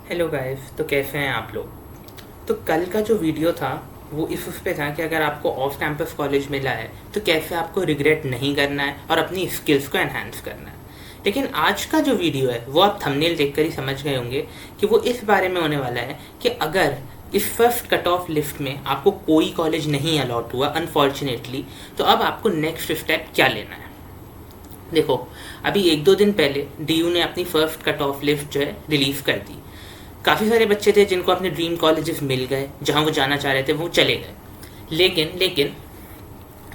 Hello guys, तो कैसे हैं आप लोग। तो कल का जो वीडियो था वो उस पे था कि अगर आपको ऑफ कैंपस कॉलेज मिला है तो कैसे आपको रिग्रेट नहीं करना है और अपनी स्किल्स को एनहांस करना है। लेकिन आज का जो वीडियो है वो आप थंबनेल देखकर ही समझ गए होंगे कि वो इस बारे में होने वाला है कि अगर इस फर्स्ट कट ऑफ लिस्ट में आपको कोई कॉलेज नहीं अलॉट हुआ अनफॉर्चुनेटली, तो अब आपको नेक्स्ट स्टेप क्या लेना है। देखो, अभी एक दो दिन पहले डीयू ने अपनी फर्स्ट कट ऑफ लिस्ट जो है रिलीज़ कर दी। काफ़ी सारे बच्चे थे जिनको अपने ड्रीम कॉलेजेस मिल गए, जहाँ वो जाना चाह रहे थे वो चले गए। लेकिन लेकिन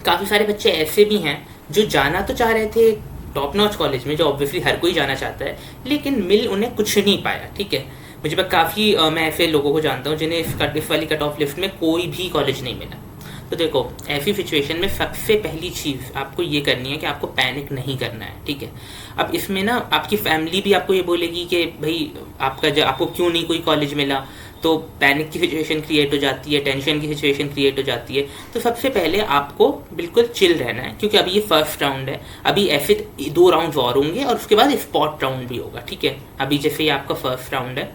काफ़ी सारे बच्चे ऐसे भी हैं जो जाना तो चाह रहे थे टॉप नॉच कॉलेज में, जो ऑब्वियसली हर कोई जाना चाहता है, लेकिन मिल उन्हें कुछ नहीं पाया। ठीक है, मुझे पर काफ़ी मैं ऐसे लोगों को जानता हूँ जिन्हें इस वाली कट ऑफ लिस्ट में कोई भी कॉलेज नहीं मिला। तो देखो, ऐसी सिचुएशन में सबसे पहली चीज़ आपको ये करनी है कि आपको पैनिक नहीं करना है। ठीक है, अब इसमें ना आपकी फैमिली भी आपको ये बोलेगी कि भाई आपको क्यों नहीं कोई कॉलेज मिला, तो पैनिक की सिचुएशन क्रिएट हो जाती है, टेंशन की सिचुएशन क्रिएट हो जाती है। तो सबसे पहले आपको बिल्कुल चिल रहना है, क्योंकि अभी ये फर्स्ट राउंड है। अभी ऐसे 2 राउंड और होंगे और उसके बाद स्पॉट राउंड भी होगा। ठीक है, अभी जैसे ये आपका फर्स्ट राउंड है,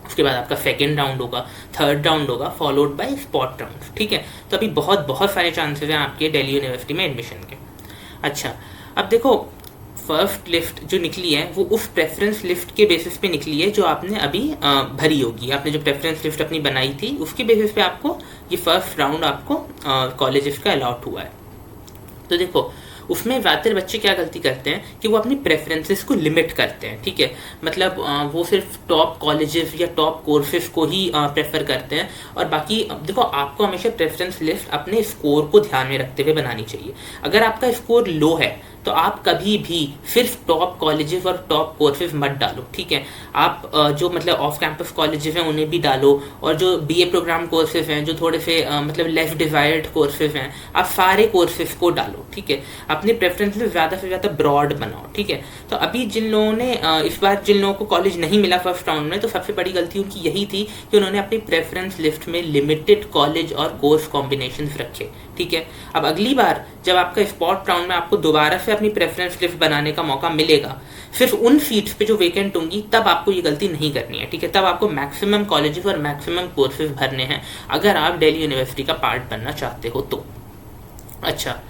उसके बाद आपका सेकेंड राउंड होगा, थर्ड राउंड होगा, फॉलोड बाय स्पॉट राउंड। ठीक है, तो अभी बहुत बहुत सारे चांसेस हैं आपके दिल्ली यूनिवर्सिटी में एडमिशन के। अच्छा, अब देखो, फर्स्ट लिस्ट जो निकली है वो उस प्रेफरेंस लिस्ट के बेसिस पे निकली है जो आपने अभी भरी होगी। आपने जो प्रेफरेंस लिस्ट अपनी बनाई थी उसके बेसिस पे आपको ये फर्स्ट राउंड आपको कॉलेजेस का अलॉट हुआ है। तो देखो, उसमें ज़्यादातर बच्चे क्या गलती करते हैं कि वो अपनी प्रेफरेंसेस को लिमिट करते हैं। ठीक है, मतलब वो सिर्फ टॉप कॉलेजेस या टॉप कोर्सेज को ही प्रेफर करते हैं, और बाकी देखो, आपको हमेशा प्रेफरेंस लिस्ट अपने स्कोर को ध्यान में रखते हुए बनानी चाहिए। अगर आपका स्कोर लो है तो आप कभी भी सिर्फ टॉप कॉलेजेस और टॉप कोर्सेज मत डालो। ठीक है, आप जो मतलब ऑफ कैंपस कॉलेजेस हैं उन्हें भी डालो, और जो बीए प्रोग्राम कोर्सेज हैं, जो थोड़े से मतलब लेस डिजायर्ड कोर्सेज हैं, आप सारे कोर्सेज को डालो। ठीक है, अपने प्रेफरेंसेस ज़्यादा से ज़्यादा ब्रॉड बनाओ। ठीक है, तो अभी जिन लोगों ने इस बार जिन लोगों को कॉलेज नहीं मिला फर्स्ट राउंड में, तो सबसे बड़ी गलती उनकी यही थी कि उन्होंने अपनी प्रेफरेंस लिस्ट में लिमिटेड कॉलेज और कोर्स कॉम्बिनेशन रखे। ठीक है, अब अगली बार जब आपका स्पॉट राउंड में आपको दोबारा से अपनी प्रेफरेंस लिस्ट बनाने का मौका मिलेगा, सिर्फ उन सीट्स पे जो वेकेंट होंगी, तब आपको ये गलती नहीं करनी है। ठीक है, तब आपको मैक्सिमम कॉलेजेस और मैक्सिमम कोर्सेज भरने हैं अगर आप दिल्ली यूनिवर्सिटी का पार्ट बनना चाहते हो तो। अच्छा,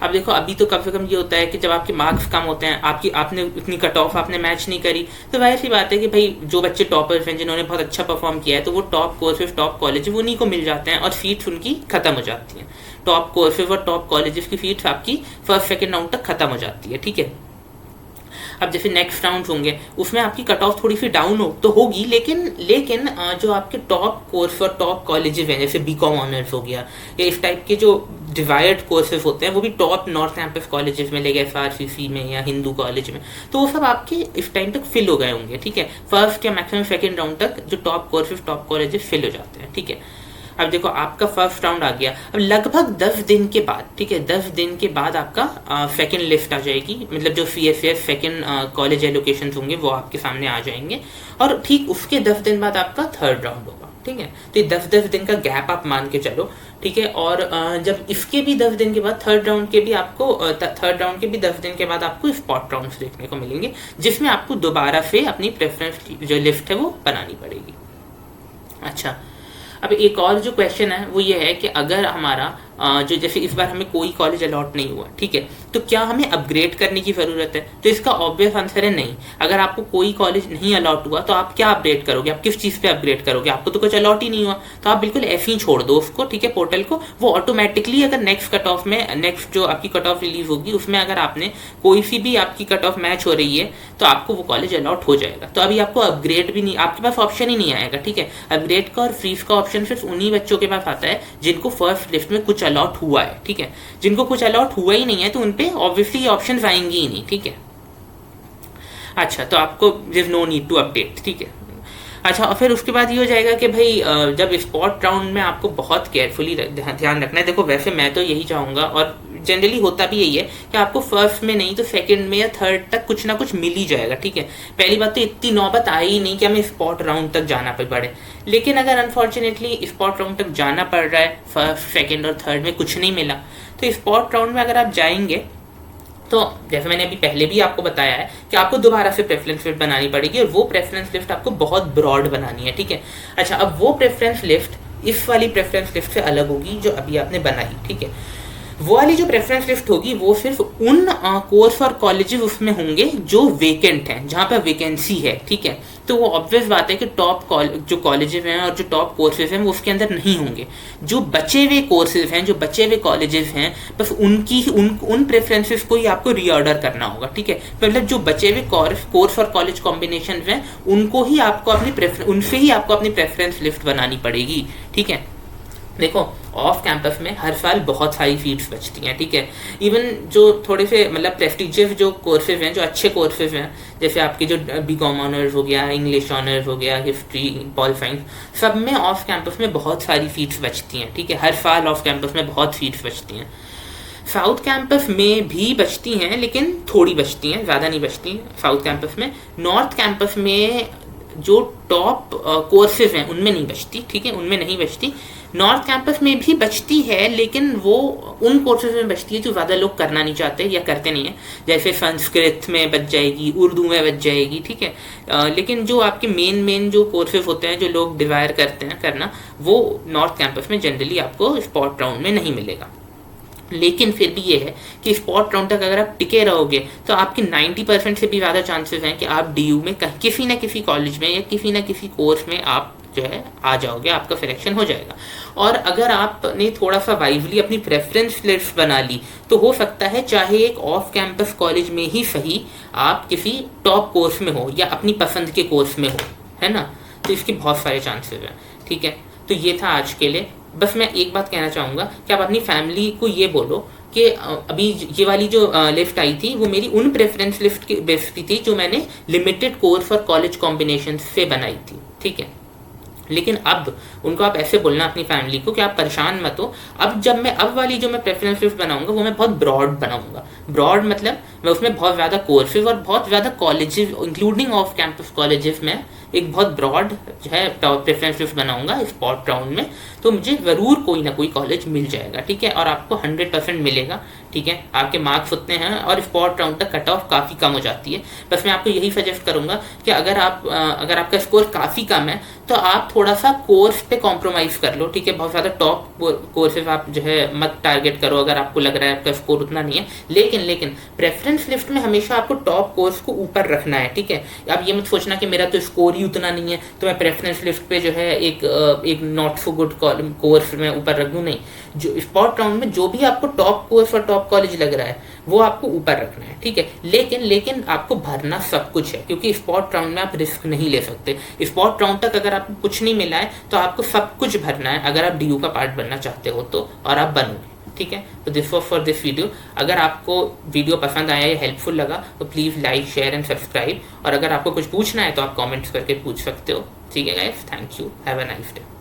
अब देखो, अभी तो कम से कम ये होता है कि जब आपके मार्क्स कम होते हैं, आपने इतनी कट ऑफ आपने मैच नहीं करी, तो वह ऐसी बात है कि भाई जो बच्चे टॉपर्स हैं, जिन्होंने बहुत अच्छा परफॉर्म किया है, तो वो टॉप कोर्सेज टॉप कॉलेज उन्हीं को मिल जाते हैं और सीट्स उनकी खत्म हो जाती हैं। टॉप कोर्सेज और टॉप कॉलेजेस की सीट्स आपकी फर्स्ट सेकेंड राउंड तक खत्म हो जाती है। ठीक है, अब जैसे नेक्स्ट राउंड होंगे उसमें आपकी कट ऑफ थोड़ी सी डाउन हो तो होगी, लेकिन जो आपके टॉप कोर्स और टॉप कॉलेजेस हैं, जैसे बीकॉम ऑनर्स हो गया, या इस टाइप के जो डिवाइड कोर्सेज होते हैं, वो भी टॉप नॉर्थ कैंपस कॉलेजेस में, लेके एफआरसीसी में या हिंदू कॉलेज में, तो वो सब आपके इस टाइम तक फिल हो गए होंगे। ठीक है, फर्स्ट या मैक्सिमम सेकेंड राउंड तक जो top courses top colleges fill हो जाते हैं। ठीक है, अब देखो, आपका फर्स्ट राउंड आ गया, अब लगभग 10 दिन के बाद, ठीक है, 10 दिन के बाद आपका सेकंड लिस्ट आ जाएगी, मतलब जो CSS सेकंड कॉलेज एलोकेशन होंगे वो आपके सामने आ जाएंगे, और ठीक उसके 10 दिन बाद आपका थर्ड राउंड होगा। ठीक है, तो ये 10 दिन का गैप आप मान के चलो। ठीक है, और जब इसके भी 10 दिन के बाद थर्ड राउंड के भी 10 दिन के बाद आपको स्पॉट राउंड देखने को मिलेंगे, जिसमें आपको दोबारा से अपनी प्रेफरेंस जो लिस्ट है वो बनानी पड़ेगी। अच्छा, अब एक और जो क्वेश्चन है वो ये है कि अगर हमारा जो जैसे इस बार हमें कोई कॉलेज अलॉट नहीं हुआ, ठीक है, तो क्या हमें अपग्रेड करने की ज़रूरत है। तो इसका ऑब्वियस आंसर है नहीं। अगर आपको कोई कॉलेज नहीं अलॉट हुआ तो आप क्या अपग्रेड करोगे, आप किस चीज़ पे अपग्रेड करोगे। आपको तो कुछ अलॉट ही नहीं हुआ, तो आप बिल्कुल ऐसे ही छोड़ दो उसको। ठीक है, पोर्टल को, वो ऑटोमेटिकली अगर नेक्स्ट कट ऑफ में, नेक्स्ट जो आपकी कट ऑफ रिलीज होगी उसमें अगर आपने कोई सी भी आपकी कट ऑफ मैच हो रही है तो आपको वो कॉलेज अलॉट हो जाएगा। तो अभी आपको अपग्रेड भी नहीं, आपके पास ऑप्शन ही नहीं आएगा। ठीक है, अपग्रेड का और फ्रीज का ऑप्शन सिर्फ उन्हीं बच्चों के पास आता है जिनको फर्स्ट लिस्ट में कुछ अलॉट हुआ है। ठीक है, जिनको कुछ अलॉट हुआ ही नहीं है तो उनपे ऑब्वियसली ये ऑप्शंस आएंगे ही नहीं। ठीक है, अच्छा, तो आपको there no need to update. ठीक है, अच्छा, और फिर उसके बाद ये हो जाएगा कि भाई जब स्पॉट राउंड में आपको बहुत केयरफुली ध्यान रखना है। देखो, वैसे मैं तो यही चाहूँगा, और जनरली होता भी यही है कि आपको फर्स्ट में नहीं तो सेकंड में या थर्ड तक कुछ ना कुछ मिल ही जाएगा। ठीक है, पहली बात तो इतनी नौबत आई ही नहीं कि हमें स्पॉट राउंड तक जाना पड़े, लेकिन अगर अनफॉर्चुनेटली स्पॉट राउंड तक जाना पड़ रहा है, फर्स्ट सेकंड और थर्ड में कुछ नहीं मिला, तो स्पॉट राउंड में अगर आप जाएंगे तो जैसे मैंने अभी पहले भी आपको बताया है कि आपको दोबारा से प्रेफरेंस लिस्ट बनानी पड़ेगी, और वो प्रेफरेंस लिस्ट आपको बहुत ब्रॉड बनानी है, ठीक है। अच्छा, अब वो प्रेफरेंस लिस्ट इस वाली प्रेफरेंस लिस्ट से अलग होगी जो अभी आपने बनाई, ठीक है। वो वाली जो प्रेफरेंस लिस्ट होगी वो सिर्फ उन कोर्स और कॉलेजेस उसमें होंगे जो वेकेंट हैं, जहाँ पर वैकेंसी है, ठीक है। तो वो ऑब्वियस बात है कि टॉप जो कॉलेजेस हैं और जो टॉप कोर्सेज हैं वो उसके अंदर नहीं होंगे। जो बचे हुए कोर्सेज हैं, जो बचे हुए कॉलेजेस हैं, बस उनकी उन प्रेफरेंसेस को ही आपको रीऑर्डर करना होगा, ठीक है। मतलब जो बचे हुए कोर्स और कॉलेज कॉम्बिनेशन हैं उनको ही आपको उनसे ही आपको अपनी प्रेफरेंस लिस्ट बनानी पड़ेगी, ठीक है। देखो, ऑफ कैंपस में हर साल बहुत सारी सीट्स बचती हैं, ठीक है। इवन जो थोड़े से मतलब प्रेस्टिजियस जो कोर्सेज हैं, जो अच्छे कोर्सेज हैं, जैसे आपके जो बीकॉम ऑनर्स हो गया, इंग्लिश ऑनर्स हो गया, हिस्ट्री, पॉल साइंस, सब में ऑफ कैंपस में बहुत सारी सीट्स बचती हैं, ठीक है। हर साल ऑफ कैंपस में बहुत सीट्स बचती हैं। साउथ कैंपस में भी बचती हैं, लेकिन थोड़ी बचती हैं, ज़्यादा नहीं बचती साउथ कैंपस में। नॉर्थ कैंपस में जो टॉप कोर्सेज हैं उनमें नहीं बचती, ठीक है, उनमें नहीं बचती। नॉर्थ कैंपस में भी बचती है, लेकिन वो उन कोर्सेज में बचती है जो ज़्यादा लोग करना नहीं चाहते या करते नहीं है। जैसे संस्कृत में बच जाएगी, उर्दू में बच जाएगी, ठीक है। लेकिन जो आपके मेन जो कोर्सेज होते हैं जो लोग डिज़ायर करते हैं करना, वो नॉर्थ कैंपस में जनरली आपको स्पॉट राउंड में नहीं मिलेगा। लेकिन फिर भी ये है कि स्पॉट राउंड तक अगर आप टिके रहोगे तो आपके 90% से भी ज़्यादा चांसेस हैं कि आप DU में किसी न किसी कॉलेज में या किसी न किसी कोर्स में आप जो है आ जाओगे, आपका सिलेक्शन हो जाएगा। और अगर आपने थोड़ा सा वाइजली अपनी प्रेफरेंस लिस्ट बना ली तो हो सकता है चाहे एक ऑफ कैंपस कॉलेज में ही सही, आप किसी टॉप कोर्स में हो या अपनी पसंद के कोर्स में हो, है ना। तो इसके बहुत सारे चांसेस हैं, ठीक है। तो ये था आज के लिए। बस मैं एक बात कहना चाहूँगा कि आप अपनी फैमिली को ये बोलो कि अभी ये वाली जो लिस्ट आई थी वो मेरी उन प्रेफरेंस लिस्ट की बेस पे थी जो मैंने लिमिटेड कोर्स और कॉलेज कॉम्बिनेशन से बनाई थी, ठीक है। लेकिन अब उनको आप ऐसे बोलना अपनी फैमिली को कि आप परेशान मत हो। अब वाली जो मैं प्रेफरेंस लिस्ट बनाऊंगा वो मैं बहुत ब्रॉड बनाऊंगा। ब्रॉड मतलब मैं उसमें बहुत ज़्यादा कोर्सेज और बहुत ज़्यादा colleges including off campus colleges में एक बहुत ब्रॉड जो है प्रेफरेंस लिस्ट बनाऊंगा स्पॉट राउंड में। तो मुझे ज़रूर कोई ना कोई कॉलेज मिल जाएगा, ठीक है, और आपको 100% मिलेगा, ठीक है। आपके मार्क्स उतने हैं और स्पॉट राउंड तक कट ऑफ काफ़ी कम हो जाती है। बस मैं आपको यही सजेस्ट करूंगा कि अगर आपका स्कोर काफ़ी कम है तो आप थोड़ा सा कोर्स पे कॉम्प्रोमाइज़ कर लो, ठीक है। बहुत ज़्यादा टॉप कोर्सेज आप जो है मत टारगेट करो अगर आपको लग रहा है आपका स्कोर उतना नहीं है। लेकिन प्रेफरेंस लिस्ट में हमेशा आपको टॉप कोर्स को ऊपर रखना है, ठीक है। आप ये मत सोचना कि मेरा तो स्कोर ही उतना नहीं है तो मैं प्रेफरेंस लिस्ट पे जो है एक नॉट सो गुड कोर्स में ऊपर रख दूँ, नहीं। जो स्पॉट राउंड में जो भी आपको टॉप कोर्स और टॉप कॉलेज लग रहा है वो आपको ऊपर रखना है, ठीक है। लेकिन आपको भरना सब कुछ है, क्योंकि स्पॉट राउंड में आप रिस्क नहीं ले सकते। स्पॉट राउंड तक अगर आपको कुछ नहीं मिला है तो आपको सब कुछ भरना है अगर आप DU का पार्ट बनना चाहते हो तो, और आप बनोगे, ठीक है। तो this was for this video. अगर आपको वीडियो पसंद आया या हेल्पफुल लगा तो please like, share and subscribe. और अगर आपको कुछ पूछना है तो आप कमेंट्स करके पूछ सकते हो, ठीक है guys. Thank you, have a nice day.